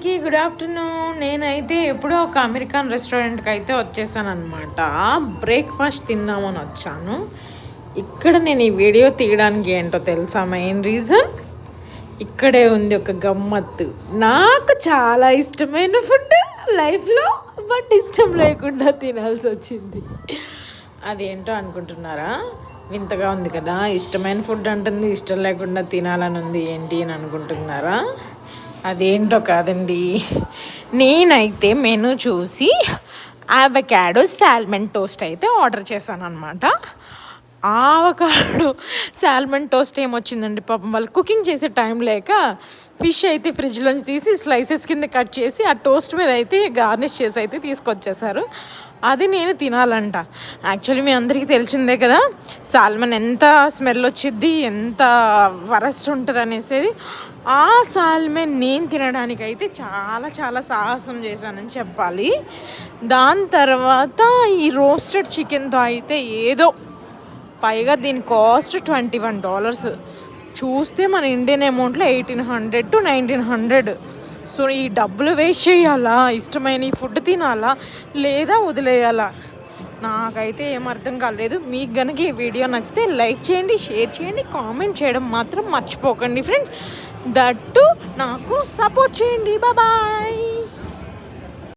అందరికీ good afternoon. నేనైతే ఎప్పుడో ఒక అమెరికన్ రెస్టారెంట్కి అయితే వచ్చేసాను అనమాట. బ్రేక్ఫాస్ట్ తిందామని వచ్చాను. ఇక్కడ నేను ఈ వీడియో తీయడానికి ఏంటో తెలుసా మెయిన్ రీజన్? ఇక్కడే ఉంది ఒక గమ్మత్తు. నాకు చాలా ఇష్టమైన ఫుడ్ లైఫ్లో, బట్ ఇష్టం లేకుండా తినాల్సి వచ్చింది. అదేంటో అనుకుంటున్నారా? వింతగా ఉంది కదా. ఇష్టమైన ఫుడ్ అంటుంది, ఇష్టం లేకుండా తినాలని ఉంది ఏంటి అని అనుకుంటున్నారా? అదేంటో కాదండి. నేనైతే మెనూ చూసి అవకాడో సాల్మన్ టోస్ట్ అయితే ఆర్డర్ చేశాను అనమాట. అవకాడో సాల్మన్ టోస్ట్ ఏమొచ్చిందండి, పాపం వాళ్ళు కుకింగ్ చేసే టైం లేక ఫిష్ అయితే ఫ్రిడ్జ్లోంచి తీసి స్లైసెస్ కింద కట్ చేసి ఆ టోస్ట్ మీద అయితే గార్నిష్ చేసి అయితే తీసుకొచ్చేసారు. అది నేను తినాలంట. యాక్చువల్లీ మీ అందరికీ తెలిసిందే కదా సాల్మన్ ఎంత స్మెల్ వచ్చిద్ది, ఎంత వరస్ట్ ఉంటుంది అనేసి. ఆ సాల్మన్ నేను తినడానికి అయితే చాలా చాలా సాహసం చేశానని చెప్పాలి. దాని తర్వాత ఈ రోస్టెడ్ చికెన్తో అయితే ఏదో, పైగా దీని కాస్ట్ $21. చూస్తే మన ఇండియన్ అమౌంట్లో 1800 to 1900. సో ఈ డబ్బులు వేస్ట్ చేయాలా, ఇష్టమైన ఈ ఫుడ్ తినాలా లేదా వదిలేయాలా, నాకైతే ఏం అర్థం కాలేదు. మీకు కనుక ఈ వీడియో నచ్చితే లైక్ చేయండి, షేర్ చేయండి, కామెంట్ చేయడం మాత్రం మర్చిపోకండి ఫ్రెండ్స్. దట్టు నాకు సపోర్ట్ చేయండి. బాయ్.